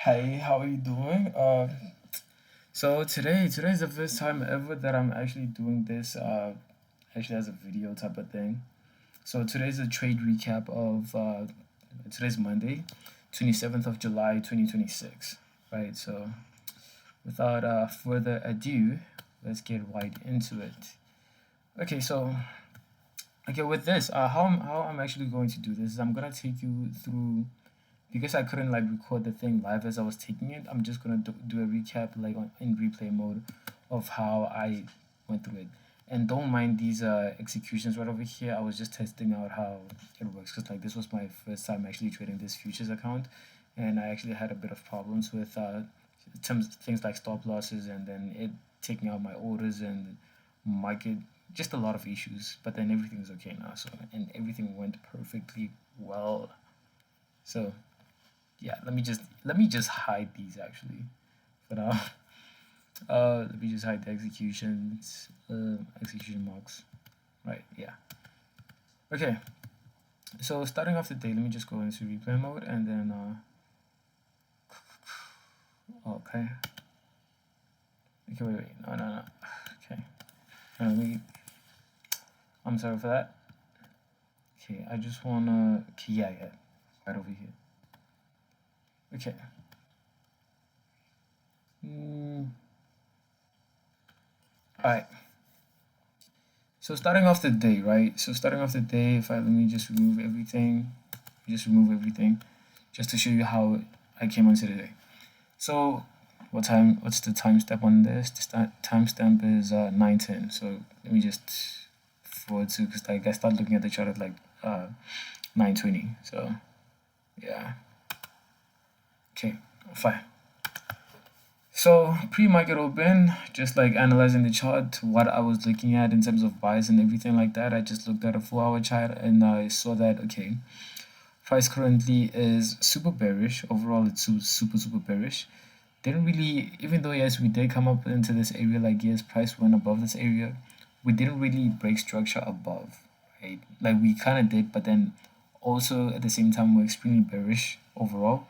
Hey, how are you doing? So today's the first time ever that I'm actually doing this actually as a video type of thing. So today's a trade recap of today's Monday, 27th of July 2026. Right? So without further ado, let's get right into it. Okay, so with this, how I'm actually going to do this is I'm gonna take you through because I couldn't like record the thing live as I was taking it. I'm just gonna do a recap like in replay mode of how I went through it. And don't mind these executions right over here. I was just testing out how it works because like this was my first time actually trading this futures account, and I actually had a bit of problems with things like stop losses and then it taking out my orders and market, just a lot of issues. But then everything's okay now. So and everything went perfectly well. So yeah, let me just hide these actually for now. Let me just hide the execution marks. Right, yeah. Okay, so starting off the day, let me just go into replay mode and then okay. Okay, wait, no. Okay, let me. I'm sorry for that. Okay, I just wanna. Okay, yeah, right over here. Okay. All right. So starting off the day, right? So starting off the day, if I let me just remove everything, just to show you how I came onto the day. So what's the timestamp on this? The timestamp is 9:10. So let me just forward to because like I started looking at the chart at like 9:20. So yeah. Okay, fine. So pre-market open, just like analyzing the chart, what I was looking at in terms of buys and everything like that, I just looked at a 4-hour chart and I saw that okay, price currently is super bearish. Overall, it's super bearish. Didn't really, even though yes, we did come up into this area, like yes, price went above this area, we didn't really break structure above, right? Like we kind of did, but then also at the same time we're extremely bearish overall.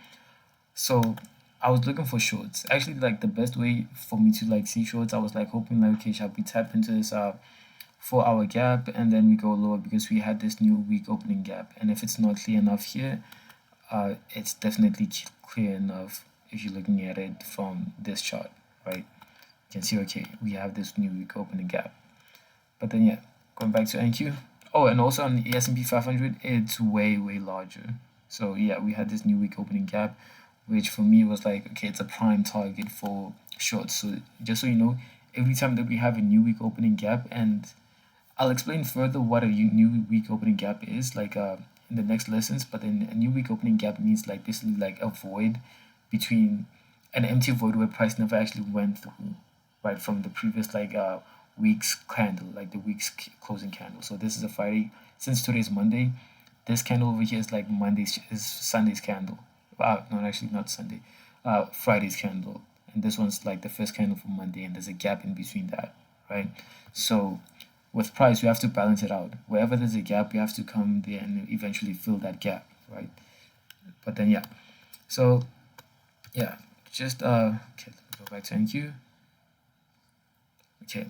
So I was looking for shorts. Actually, like the best way for me to like see shorts, I was like hoping like okay, shall we tap into this 4-hour gap and then we go lower because we had this new week opening gap. And if it's not clear enough here, it's definitely clear enough if you're looking at it from this chart, right? You can see okay, we have this new week opening gap. But then yeah, going back to NQ. Oh, and also on the S&P 500, it's way larger. So yeah, we had this new week opening gap, which for me was like, okay, it's a prime target for shorts. So just so you know, every time that we have a new week opening gap, and I'll explain further what a new week opening gap is, like in the next lessons. But then a new week opening gap means like basically like a void between an empty void where price never actually went through, right, from the previous like week's candle, like the week's closing candle. So this is a Friday. Since today's Monday, this candle over here is like Sunday's candle. No, actually not Sunday. Friday's candle, and this one's like the first candle for Monday, and there's a gap in between that, right? So with price, you have to balance it out. Wherever there's a gap, you have to come there and eventually fill that gap, right? But then yeah, so yeah, just okay, let me go back to NQ. Okay,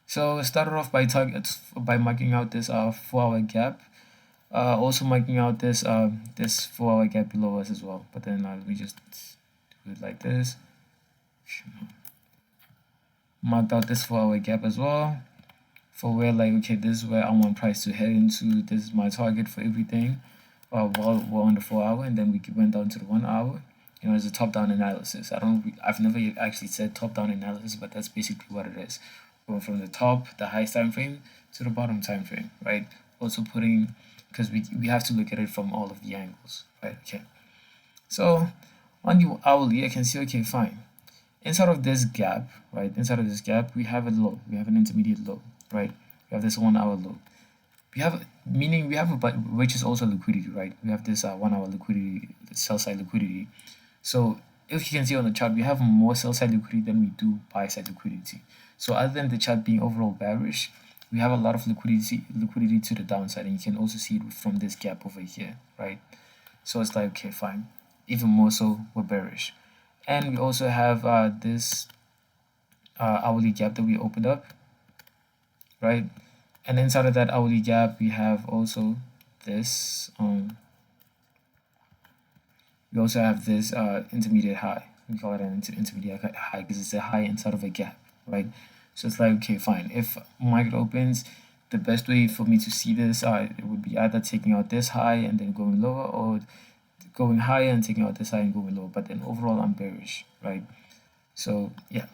so started off by marking out this 4-hour gap. Also marking out this 4-hour gap below us as well. But then let me just do it like this. Marked out this 4-hour gap as well. For where like okay, this is where I want price to head into. This is my target for everything. While we're on the 4-hour, and then we went down to the 1-hour. You know, it's a top-down analysis. I've never actually said top-down analysis, but that's basically what it is. Going from the top, the highest time frame, to the bottom time frame, right? Also putting, because we have to look at it from all of the angles, right? Okay. So on the hourly, I can see okay, fine. Inside of this gap, right? Inside of this gap, we have a low. We have an intermediate low, right? We have this 1-hour low. We have which is also liquidity, right? We have this 1-hour liquidity, sell side liquidity. So if you can see on the chart, we have more sell side liquidity than we do buy side liquidity. So other than the chart being overall bearish, we have a lot of liquidity to the downside, and you can also see it from this gap over here, right? So it's like okay, fine. Even more so, we're bearish. And we also have this hourly gap that we opened up, right? And inside of that hourly gap, we have also this we also have this intermediate high. We call it an intermediate high because it's a high inside of a gap, right? So it's like, okay, fine. If market opens, the best way for me to see this it would be either taking out this high and then going lower, or going higher and taking out this high and going lower. But then overall, I'm bearish, right? So yeah,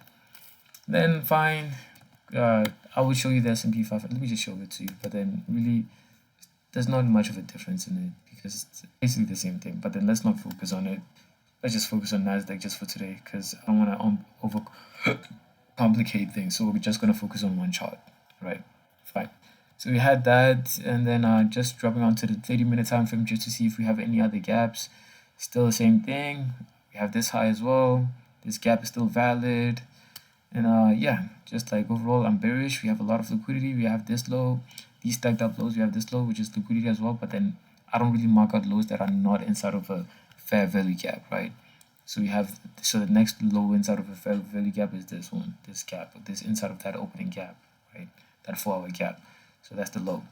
then fine. I will show you the S&P 500. Let me just show it to you. But then really, there's not much of a difference in it because it's basically the same thing. But then let's not focus on it. Let's just focus on NASDAQ just for today because I don't want to over complicate things. So we're just going to focus on one chart, right? Fine. So we had that, and then just dropping onto the 30-minute time frame just to see if we have any other gaps. Still the same thing. We have this high as well. This gap is still valid. And yeah, just like overall, I'm bearish. We have a lot of liquidity. We have this low, these stacked up lows. We have this low, which is liquidity as well. But then I don't really mark out lows that are not inside of a fair value gap, right? So we have, so the next low inside of a fair value gap is this one, this gap, this inside of that opening gap, right? That 4-hour gap. So that's the low.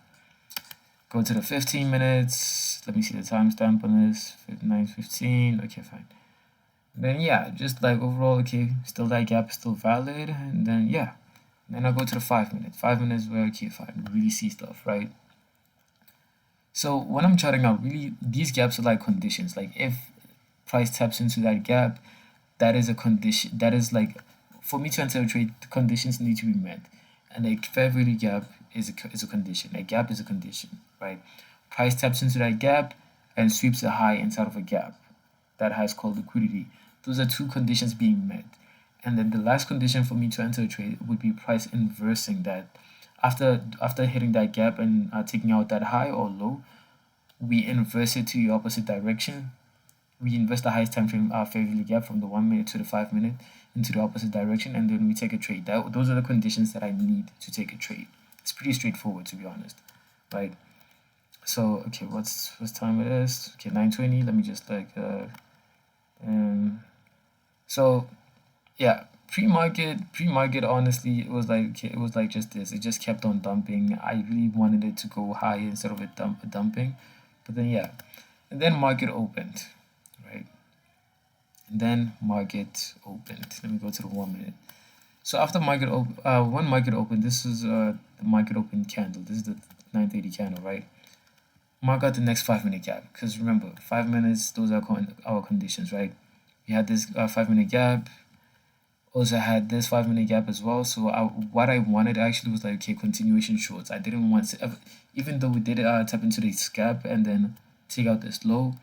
Go to the 15 minutes. Let me see the timestamp on this. 9:15. Okay, fine. Then yeah, just like overall, okay, still that gap is still valid. And then yeah, then I go to the 5 minute. 5 minutes where okay, fine, we really see stuff, right? So when I'm charting out, really these gaps are like conditions. Like if price taps into that gap, that is a condition. That is like, for me to enter a trade, the conditions need to be met. And a fair value gap is a condition. A gap is a condition, right? Price taps into that gap and sweeps a high inside of a gap. That high is called liquidity. Those are two conditions being met. And then the last condition for me to enter a trade would be price inversing that. After hitting that gap and taking out that high or low, we inverse it to the opposite direction. We invest the highest time frame fair value gap from the 1 minute to the 5 minute into the opposite direction, and then we take a trade. Those are the conditions that I need to take a trade. It's pretty straightforward, to be honest, right? So okay, what's time it is? Okay, 9:20. Let me just like so yeah, pre-market honestly it was like, okay, it was like just this. It just kept on dumping. I really wanted it to go high instead of it dumping, but then yeah, and then market opened, right? And then market opened. Let me go to the 1 minute. So after market when market opened, this is the market open candle. This is the 9:30 candle, right? Mark out the next 5 minute gap, because remember, 5 minutes, those are our conditions, right? We had this 5 minute gap, also had this 5 minute gap as well. So what I wanted actually was like, okay, continuation shorts. I didn't want to, even though we did tap into this gap and then take out this low,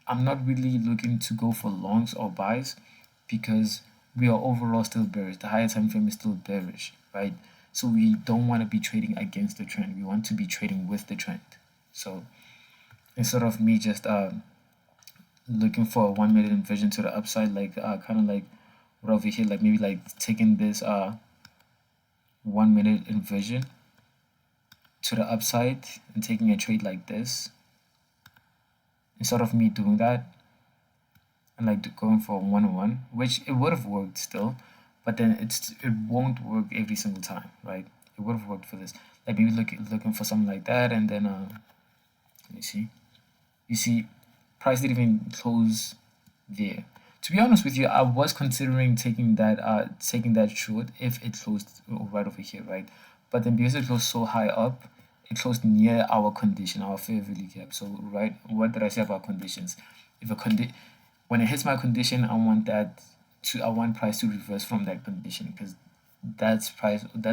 I'm not really looking to go for longs or buys because we are overall still bearish. The higher time frame is still bearish, right? So we don't want to be trading against the trend. We want to be trading with the trend. So instead of me just looking for a 1 minute inversion to the upside, like kind of like right over here, like maybe like taking this 1 minute inversion to the upside and taking a trade like this, instead of me doing that and like going for 1-on-1, which it would have worked still, but then it won't work every single time, right? It would have worked for this, like maybe looking for something like that, and then let me see. You see, price didn't even close there. To be honest with you, I was considering taking that short if it closed right over here, right? But then because it closed so high up, it closed near our condition, our fair value gap. So right, what did I say about conditions? If when it hits my condition, I want price to reverse from that condition, because that's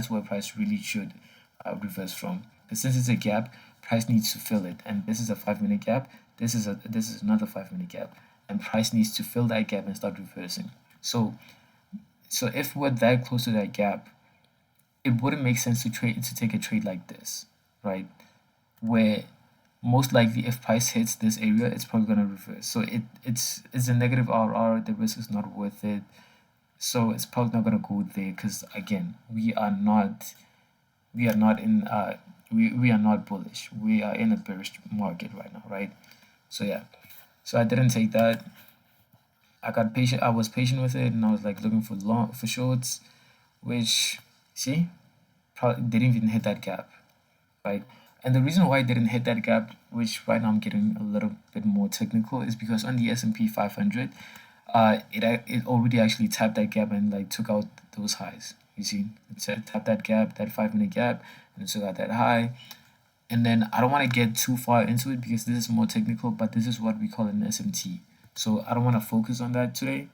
where price really should reverse from. Because since it's a gap, price needs to fill it, and this is a 5 minute gap. This is another 5 minute gap, and price needs to fill that gap and start reversing. So if we're that close to that gap, it wouldn't make sense to take a trade like this, right? Where most likely if price hits this area, it's probably gonna reverse. So it's a negative RR. The risk is not worth it. So it's probably not gonna go there because again, we are not bullish. We are in a bearish market right now, right? So yeah, so I didn't take that. I got patient. I was patient with it, and I was like looking for shorts, which see, probably didn't even hit that gap, right? And the reason why it didn't hit that gap, which right now I'm getting a little bit more technical, is because on the S&P 500, it already actually tapped that gap and like took out those highs. You see, it said tap that gap, that 5 minute gap, and it took out that high. And then I don't want to get too far into it because this is more technical, but this is what we call an SMT. So I don't want to focus on that today.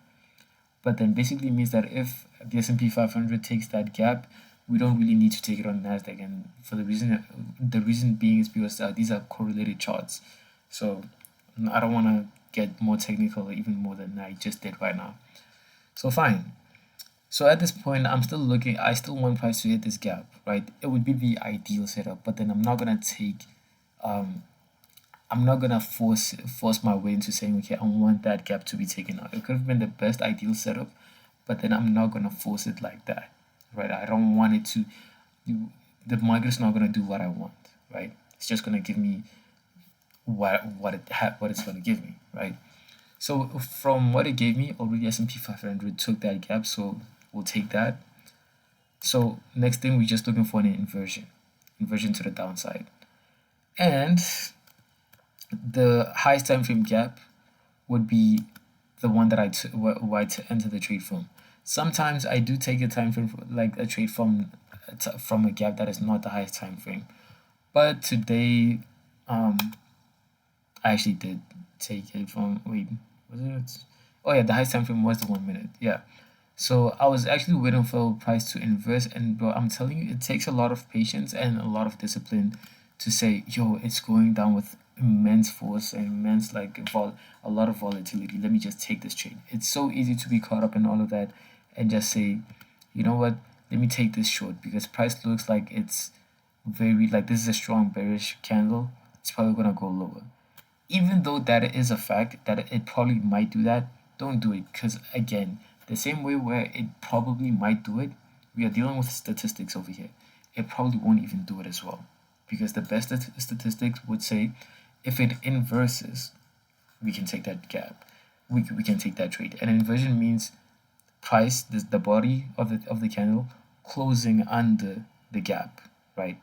But then basically means that if the S&P 500 takes that gap, we don't really need to take it on NASDAQ. And for the reason being is because these are correlated charts. So I don't want to get more technical even more than I just did right now. So fine. So at this point, I still want price to hit this gap, right? It would be the ideal setup, but then I'm not gonna force my way into saying, okay, I want that gap to be taken out. It could have been the best ideal setup, but then I'm not gonna force it like that, right? I don't want it to. The market's not gonna do what I want, right? It's just gonna give me what it's gonna give me, right? So from what it gave me, already S&P 500 took that gap, so we'll take that. So next thing, we're just looking for an inversion to the downside. And the highest time frame gap would be the one that I enter the trade from. Sometimes I do take a time frame like a trade from a gap that is not the highest time frame. But today, I actually did take it from, wait, was it? Oh yeah, the highest time frame was the 1 minute. Yeah. So I was actually waiting for price to inverse, and bro, I'm telling you, it takes a lot of patience and a lot of discipline to say, yo, it's going down with immense force and immense a lot of volatility. Let me just take this trade. It's so easy to be caught up in all of that and just say, you know what, let me take this short because price looks like it's very like this is a strong bearish candle. It's probably gonna go lower. Even though that is a fact that it probably might do that, don't do it because again, the same way where it probably might do it, we are dealing with statistics over here. It probably won't even do it as well because the best statistics would say if it inverses, we can take that gap. We can take that trade. And inversion means price, the body of the candle closing under the gap, right?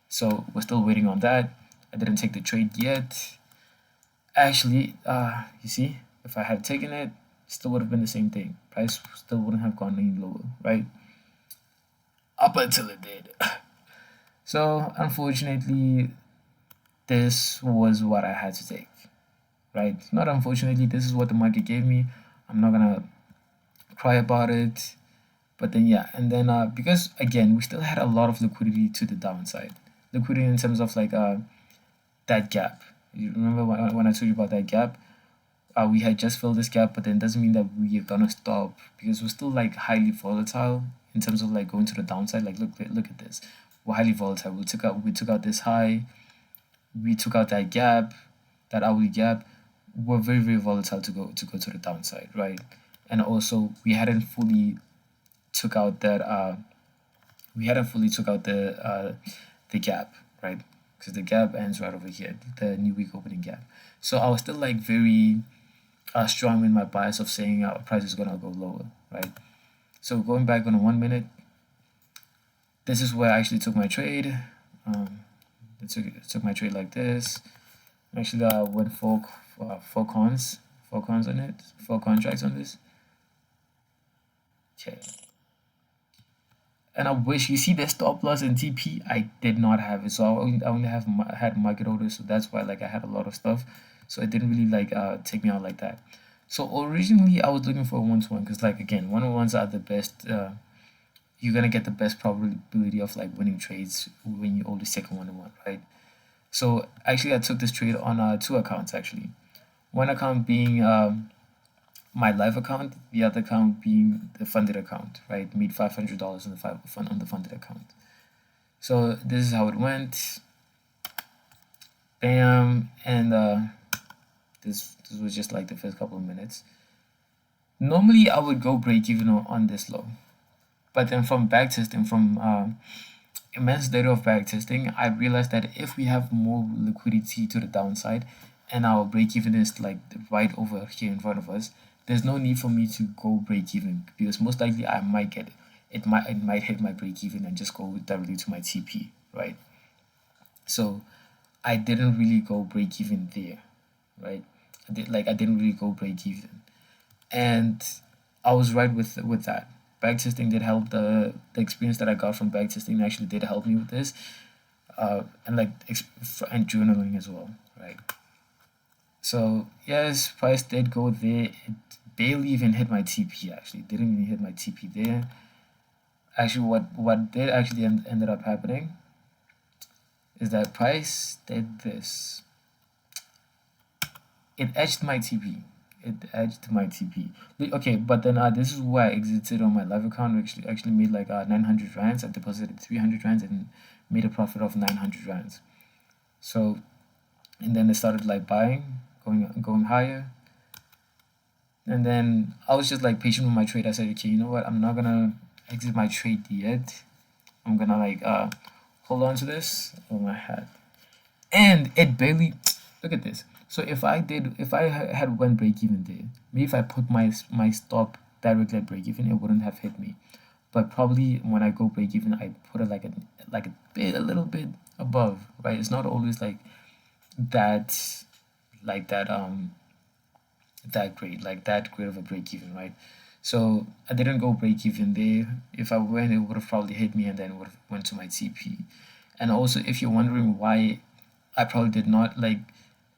So we're still waiting on that. I didn't take the trade yet. Actually, you see, if I had taken it, still would have been the same thing. Price still wouldn't have gone any lower, right? Up until it did. So unfortunately, this was what I had to take, right? Not unfortunately, this is what the market gave me. I'm not gonna cry about it, but then yeah, and then because again, we still had a lot of liquidity to the downside. Liquidity in terms of like that gap. You remember when I told you about that gap? We had just filled this gap, but then doesn't mean that we are gonna stop because we're still like highly volatile in terms of like going to the downside. Like look at this, we're highly volatile. We took out this high, we took out that gap, that hourly gap. We're very volatile to go to the downside, right? And also we hadn't fully took out that the gap, right? Because the gap ends right over here, the new week opening gap. So I was still like very strong in my bias of saying our price is gonna go lower, right? So going back on a 1 minute, this is where I actually took my trade. I took my trade like this. Actually, I went four contracts on this. Okay. And I wish you see the stop loss in TP. I did not have it, so I only had market orders, so that's why like I had a lot of stuff, so it didn't really like take me out like that. So originally I was looking for a 1-to-1 because like again, 1-on-1s are the best. You're gonna get the best probability of like winning trades when you always take a 1-to-1, right? So actually, I took this trade on 2 accounts actually. One account being my live account, the other account being the funded account, right? Made $500 on the funded account. So this is how it went. Bam, and this was just like the first couple of minutes. Normally I would go break even on this low, but then from backtesting, from immense data of backtesting, I realized that if we have more liquidity to the downside and our break even is like right over here in front of us, there's no need for me to go break even, because most likely I might get it might hit my break even and just go directly to my TP, right? So I didn't really go break even there, right? I didn't really go break even, and I was right with that. Backtesting did help. The experience that I got from backtesting actually did help me with this, and and journaling as well, right? So yes, price did go there. It barely even hit my TP. Actually, didn't even hit my TP there. Actually, what did actually ended up happening is that price did this. It edged my TP. It edged my TP. Okay, but then this is why I exited on my live account. Actually made like 900 rands. I deposited 300 rands and made a profit of 900 rands. So, and then I started like buying, going higher. And then I was just like patient with my trade. I said, okay, you know what? I'm not gonna exit my trade yet. I'm gonna like hold on to this. Oh my hat. And it barely, look at this. So if I had one break even there, maybe if I put my stop directly at break even, it wouldn't have hit me. But probably when I go break even, I put it a little bit above, right? It's not always that like that that great of a break even, right? So I didn't go break even there. If I went, it would have probably hit me and then would have went to my TP. And also, if you're wondering why I probably did not, like,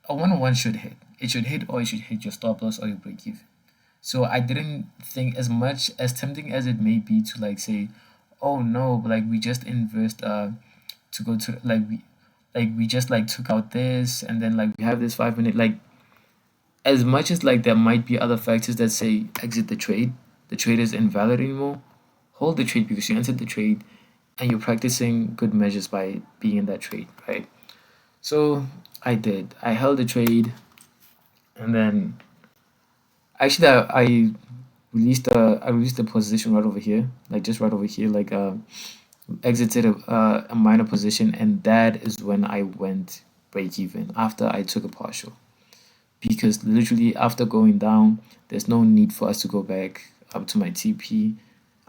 a 101 should hit. It should hit, or it should hit your stop loss or your break even. So I didn't think, as much as tempting as it may be to like say, oh no, like we just invest to go to we just like took out this, and then like we have this 5 minute, like, as much as like there might be other factors that say exit the trade is invalid anymore, hold the trade because you entered the trade and you're practicing good measures by being in that trade, right? So I did. I held the trade, and then actually I released a position right over here, like just right over here, like exited a minor position, and that is when I went break even after I took a partial, because literally after going down, there's no need for us to go back up to my TP.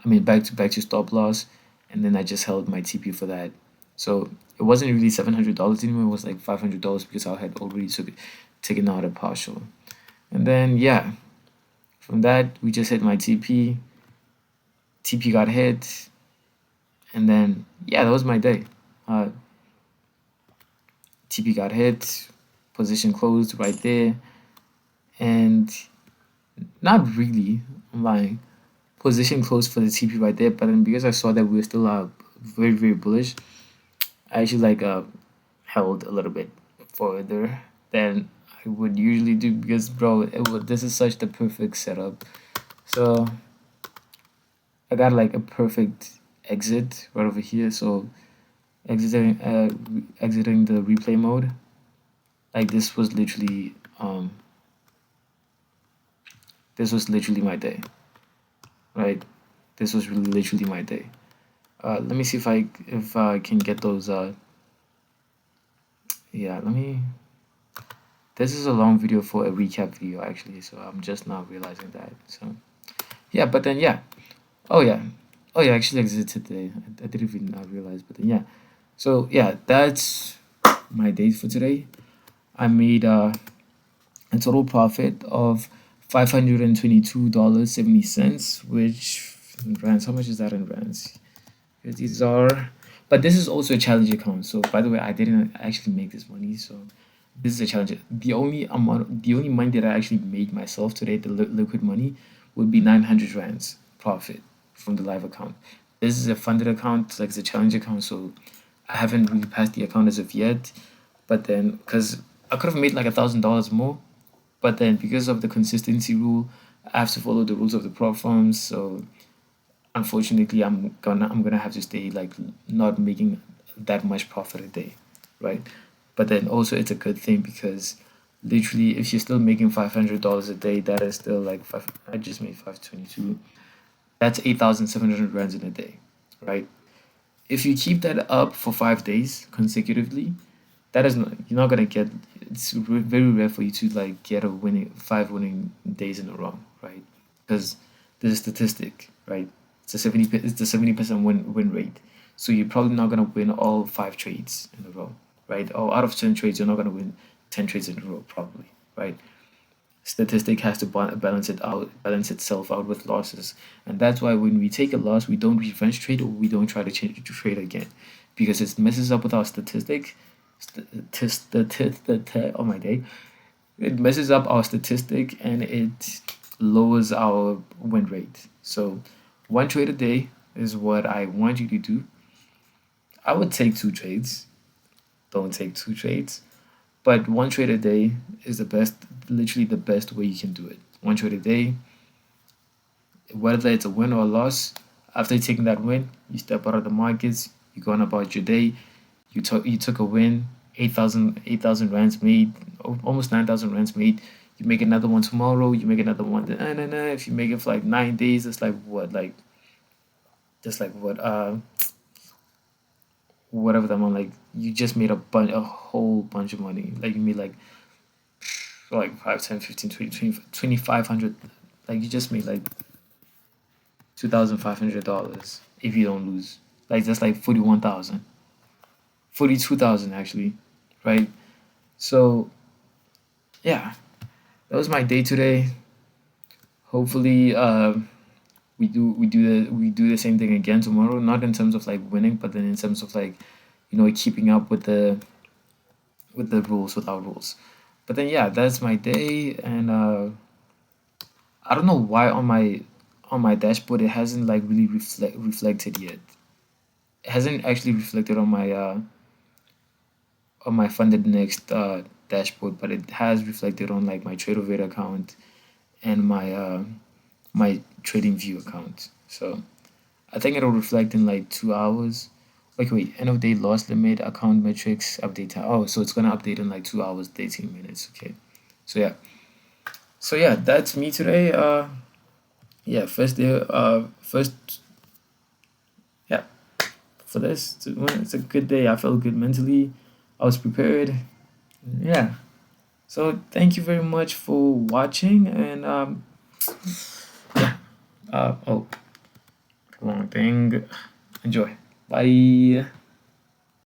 I mean back to stop loss, and then I just held my TP for that. So it wasn't really $700 anymore. It was like $500 because I had already taken out a partial. And then yeah, from that we just hit my TP. TP got hit, and then yeah, that was my day. TP got hit, position closed right there, and not really. I'm lying. Position closed for the TP right there, but then because I saw that we were still very bullish, I actually held a little bit further than I would usually do, because bro, this is such the perfect setup. So I got like a perfect exit right over here. So exiting the replay mode, like this was literally my day, right? This was really literally my day. Let me see if I can get those yeah, this is a long video for a recap video actually, so I'm just now realizing that. So yeah, but then yeah, oh yeah, I actually exited today. I didn't even realize, but then yeah, so yeah, that's my day for today. I made a total profit of $522.70, which in rands, how much is that in rands? These are, but this is also a challenge account. So by the way, I didn't actually make this money. So this is a challenge. The only money that I actually made myself today, the liquid money, would be 900 rands profit from the live account. This is a funded account, like it's a challenge account. So I haven't really passed the account as of yet. But then, because I could have made like $1,000 more, but then because of the consistency rule, I have to follow the rules of the prop firms. So unfortunately, I'm gonna have to stay like not making that much profit a day, right? But then also it's a good thing, because literally if you're still making $500 a day, that is still like five. I just made 522. That's 8,700 rands in a day, right? If you keep that up for 5 days consecutively, that is not, you're not gonna get. It's very rare for you to like get a winning 5 winning days in a row, right? Because there's a statistic, right? It's the 70% win rate. So you're probably not gonna win all 5 trades in a row, right? Or out of 10 trades, you're not gonna win 10 trades in a row, probably, right? Statistic has to balance itself out with losses, and that's why when we take a loss, we don't revenge trade or we don't try to change to trade again, because it messes up with our statistic. Oh my day! It messes up our statistic and it lowers our win rate. So, 1 trade a day is what I want you to do. I would take 2 trades. Don't take 2 trades. But 1 trade a day is the best, literally the best way you can do it. 1 trade a day, whether it's a win or a loss, after taking that win, you step out of the markets, you go on about your day, you took a win, 8,000 rands made, almost 9,000 rands made. You make another one tomorrow, you make another one. If you make it for like 9 days, it's like what, like just like what, whatever the amount, like you just made a whole bunch of money. Like you made like 5, 10, 15, 20, 20, 2,500. Like you just made like $2,500 if you don't lose. Like that's like 41,000, 42,000 actually, right? So yeah, that was my day today. Hopefully, we do the same thing again tomorrow. Not in terms of like winning, but then in terms of like, keeping up with the rules, with our rules. But then yeah, that's my day, and I don't know why on my dashboard it hasn't like really reflected yet. It hasn't actually reflected on my funded next dashboard, but it has reflected on like my TradeOvate account and my trading view account. So I think it'll reflect in like 2 hours. Wait, end of day loss limit, account metrics, update time. Oh, so it's gonna update in like 2 hours, 18 minutes. Okay. So yeah. So yeah, that's me today. Yeah, first day. First. Yeah, for this, it's a good day. I felt good mentally. I was prepared. Yeah. So thank you very much for watching, and oh, wrong thing. Enjoy. Bye.